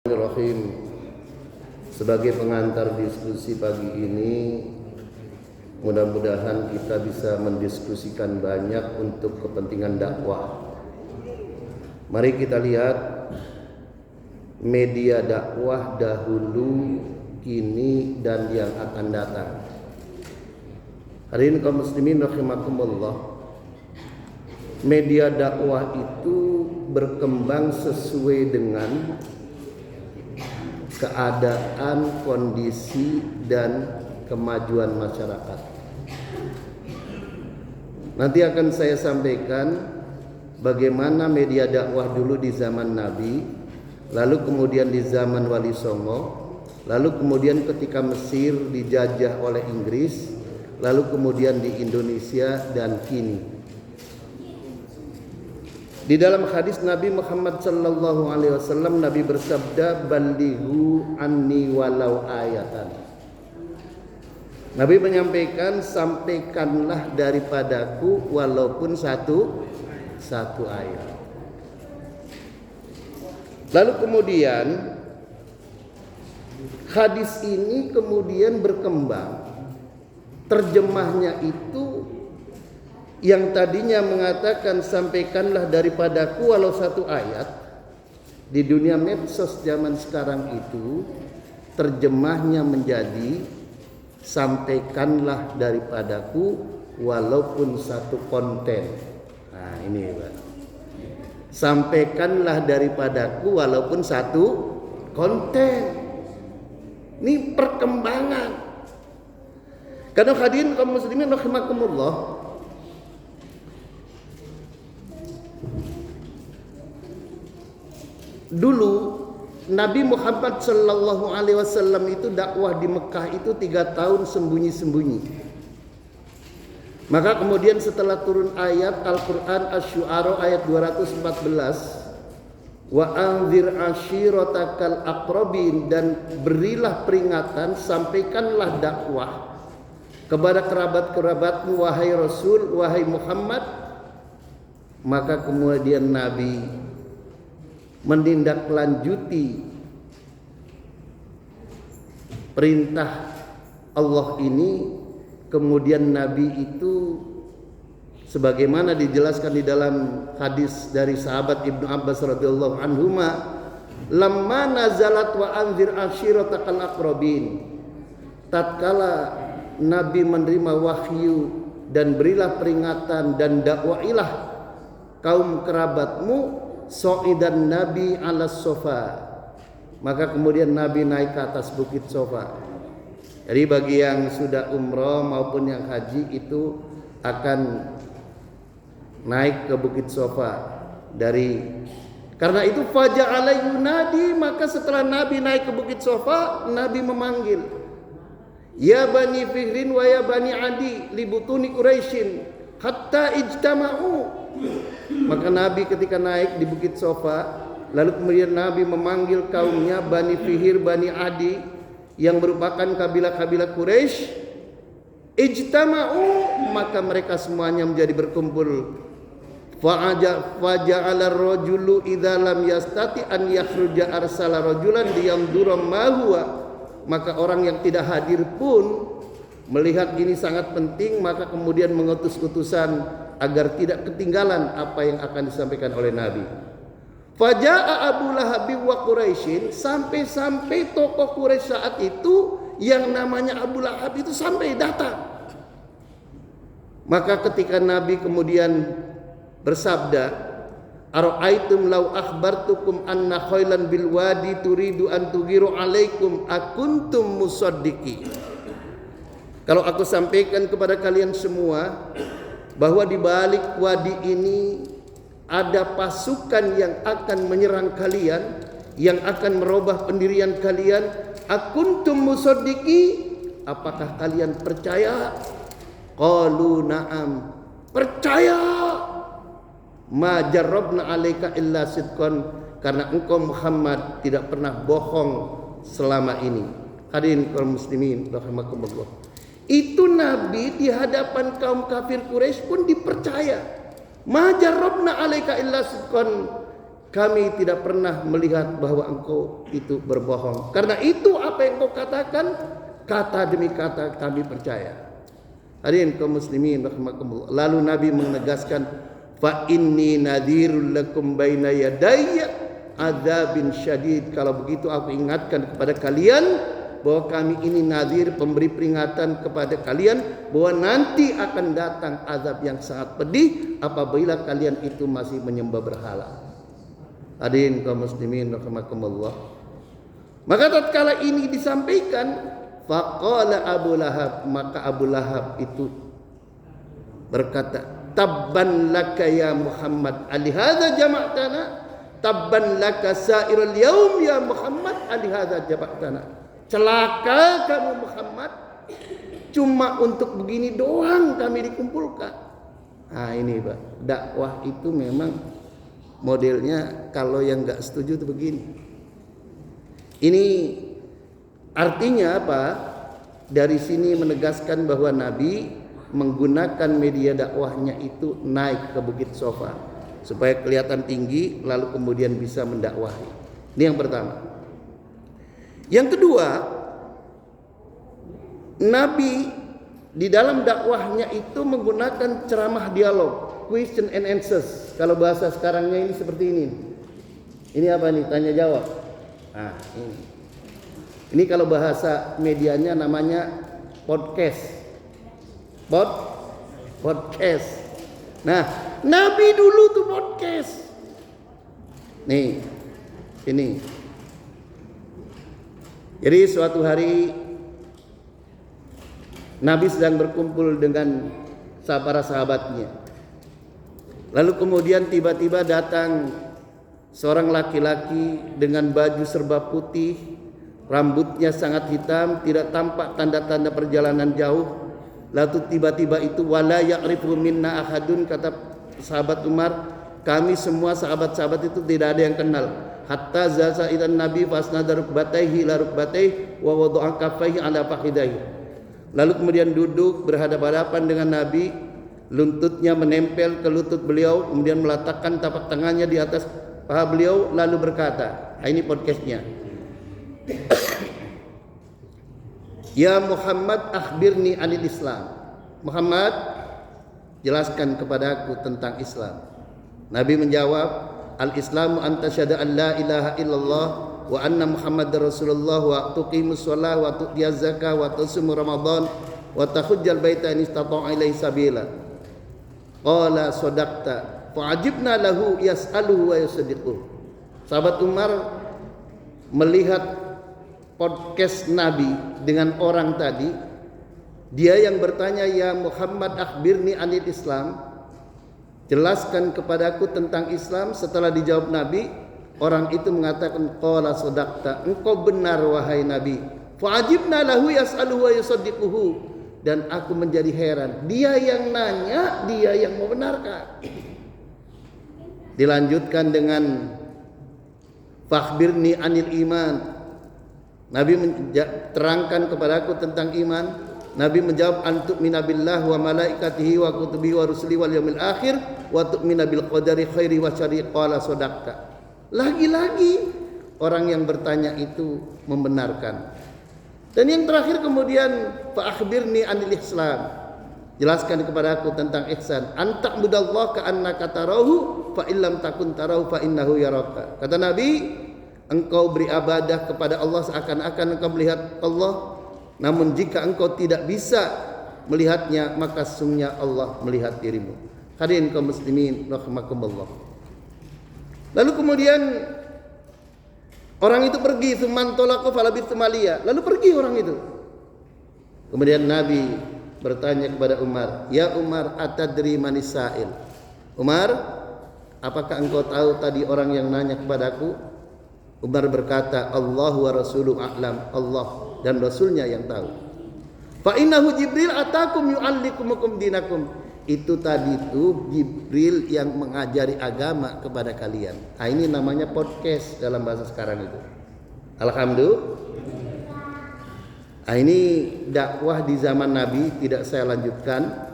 Bismillahirrahmanirrahim. Sebagai pengantar diskusi pagi ini, mudah-mudahan kita bisa mendiskusikan banyak untuk kepentingan dakwah. Mari kita lihat media dakwah dahulu, kini, dan yang akan datang. Hari ini kaum muslimin rahimakumullah, media dakwah itu berkembang sesuai dengan keadaan, kondisi, dan kemajuan masyarakat. Nanti akan saya sampaikan bagaimana media dakwah dulu di zaman Nabi, lalu kemudian di zaman Wali Songo, lalu kemudian ketika Mesir dijajah oleh Inggris, lalu kemudian di Indonesia, dan kini. Di dalam hadis Nabi Muhammad sallallahu alaihi wasallam, Nabi bersabda, "Ballighu anni walau ayatan." Nabi menyampaikan, sampaikanlah daripadaku walaupun satu ayat. Lalu kemudian hadis ini kemudian berkembang. Terjemahnya itu yang tadinya mengatakan sampaikanlah daripadaku walau satu ayat, di dunia medsos zaman sekarang itu terjemahnya menjadi sampaikanlah daripadaku walaupun satu konten. Nah ini Pak, sampaikanlah daripadaku walaupun satu konten. Ini perkembangan. Karena hadirin kaum muslimin rahimakumullah, dulu Nabi Muhammad sallallahu alaihi wasallam itu dakwah di Mekah itu 3 tahun sembunyi-sembunyi. Maka kemudian setelah turun ayat Al-Qur'an Asy-Syu'ara ayat 214, wa anzir ashiratakal aqrabin, dan berilah peringatan, sampaikanlah dakwah kepada kerabat-kerabatmu wahai Rasul, wahai Muhammad. Maka kemudian Nabi menindaklanjuti perintah Allah ini. Kemudian Nabi itu sebagaimana dijelaskan di dalam hadis dari sahabat Ibnu Abbas radhiyallahu anhuma, lamma nazalat wa anzir ashiratakal aqrabin, tatkala Nabi menerima wahyu dan berilah peringatan dan dakwailah kaum kerabatmu, so'idan Nabi ala sofa, maka kemudian Nabi naik ke atas bukit Sofa. Jadi bagi yang sudah umroh maupun yang haji itu akan naik ke bukit Sofa. Karena itu faja'ala yunadi, maka setelah Nabi naik ke bukit Sofa, Nabi memanggil, ya bani Fihrin wa ya bani Adi libutuni Quraisyin hatta ijtama'u. Maka Nabi ketika naik di bukit Sofa, lalu kemudian Nabi memanggil kaumnya Bani Fihir, Bani Adi, yang merupakan kabilah-kabilah Quraisy. Ijtama'u, maka mereka semuanya menjadi berkumpul. Faja'ala ar-rajulu idza lam yastati an yakhruja arsala rajulan liyandura ma huwa. Maka orang yang tidak hadir pun melihat ini sangat penting, maka kemudian mengutus utusan agar tidak ketinggalan apa yang akan disampaikan oleh Nabi. Faja'a Abu Lahab wa Quraisyin, sampai tokoh Quraisy saat itu yang namanya Abu Lahab itu sampai datang. Maka ketika Nabi kemudian bersabda, ara'aitum law akhbartukum anna khailan bil wadi turidu an tughiru alaikum akuntum musaddiqi. Kalau aku sampaikan kepada kalian semua bahwa di balik wadi ini ada pasukan yang akan menyerang kalian, yang akan merubah pendirian kalian, akuntum musaddiqi, apakah kalian percaya? Qalu na'am, percaya. Ma jarrabna alaika illa sidqan, karena engkau Muhammad tidak pernah bohong selama ini. Hadirin kaum muslimin rahimakumullah, itu Nabi di hadapan kaum kafir Quraisy pun dipercaya. Ma jarrabna alaika illa sidqan, kami tidak pernah melihat bahwa engkau itu berbohong. Karena itu apa yang engkau katakan, kata demi kata kami percaya. Hadirin kaum muslimin rahimakumullah. Lalu Nabi menegaskan, fa inni nadhirul lakum baina yadayya adzabin syadid. Kalau begitu aku ingatkan kepada kalian bahwa kami ini nadhir, pemberi peringatan kepada kalian bahwa nanti akan datang azab yang sangat pedih apabila kalian itu masih menyembah berhala. Hadirin kaum muslimin rahimakumullah. Maka tatkala ini disampaikan, faqala Abu Lahab, maka Abu Lahab itu berkata, tabban laka ya Muhammad alihadza jama'tana, tabban laka sairul yaum ya Muhammad alihadza jama'tana. Celaka kamu Muhammad, cuma untuk begini doang kami dikumpulkan. Nah ini Pak, dakwah itu memang modelnya kalau yang nggak setuju itu begini. Ini artinya apa? Dari sini menegaskan bahwa Nabi menggunakan media dakwahnya itu naik ke Bukit Sofa supaya kelihatan tinggi, lalu kemudian bisa mendakwahi. Ini yang pertama. Yang kedua, Nabi di dalam dakwahnya itu menggunakan ceramah dialog, question and answers. Kalau bahasa sekarangnya ini seperti ini. Ini apa nih? Tanya jawab. Nah, ini. Ini kalau bahasa medianya namanya podcast. Podcast. Nah, Nabi dulu tuh podcast. Nih. Ini. Jadi suatu hari Nabi sedang berkumpul dengan para sahabatnya. Lalu kemudian tiba-tiba datang seorang laki-laki dengan baju serba putih, rambutnya sangat hitam, tidak tampak tanda-tanda perjalanan jauh. Lalu tiba-tiba itu wala ya'rifu minna ahadun, kata sahabat Umar, kami semua sahabat-sahabat itu tidak ada yang kenal. Hatta zaza idan Nabi fasnada rukbatayhi la rukbatayhi wa wada'a kaffayhi ala fakhidayhi. Lalu kemudian duduk berhadapan-hadapan dengan Nabi, luntutnya menempel ke lutut beliau, kemudian meletakkan tapak tangannya di atas paha beliau, lalu berkata, ini podcastnya, ya Muhammad akhbirni anil Islam. Muhammad, jelaskan kepada aku tentang Islam. Nabi menjawab, al-Islamu anta syahada an la ilaha illallah wa anna Muhammadar Rasulullah wa tuqimus shalah wa tu'tiyaz zakah wa tasumu Ramadan wa tahujjal baita in istata'a ilaihi sabila. Qala sadaqta fa'ajibna lahu yas'aluhu wa yusaddiquhu. Sahabat Umar melihat podcast Nabi dengan orang tadi, dia yang bertanya, ya Muhammad akhbirni anil Islam, jelaskan kepadaku tentang Islam. Setelah dijawab Nabi, orang itu mengatakan, qala sadaqta, engkau benar wahai Nabi. Fa'ajibna lahu yas'aluhu wa yusaddiquhu. Dan aku menjadi heran, dia yang nanya, dia yang membenarkan. Dilanjutkan dengan fakhbirni anil iman. Nabi terangkan kepadaku tentang iman. Nabi menjawab, antu'mina billah wa malaikatihi wa kutubihi wa rusuli wal yaumil akhir wa tu'mina bil qadari khairi wa syarri. Qala sadaqta. Lagi-lagi orang yang bertanya itu membenarkan. Dan yang terakhir kemudian fa akhbirni anil ihsan. Jelaskan kepada aku tentang ihsan. Anta'budallaha ka'annaka tarahu fa illam takun tarahu fa innahu yaraka. Kata Nabi, engkau beribadah kepada Allah seakan-akan engkau melihat Allah. Namun jika engkau tidak bisa melihatnya, maka sesungguhnya Allah melihat dirimu. Hadirin kaum muslimin rahimakumullah. Lalu kemudian orang itu pergi, sumantolaku falabithu maliya. Lalu pergi orang itu. Kemudian Nabi bertanya kepada Umar, ya Umar, atadri manis sa'il. Umar, apakah engkau tahu tadi orang yang nanya kepadaku? Umar berkata, Allah wa rasuluhu a'lam, Allah dan Rasulnya yang tahu. Fa innahu Jibril atakum yu'allimukum dinakum. Itu tadi itu Jibril yang mengajari agama kepada kalian. Nah, ini namanya podcast dalam bahasa sekarang itu. Alhamdulillah. Nah, ini dakwah di zaman Nabi, tidak saya lanjutkan.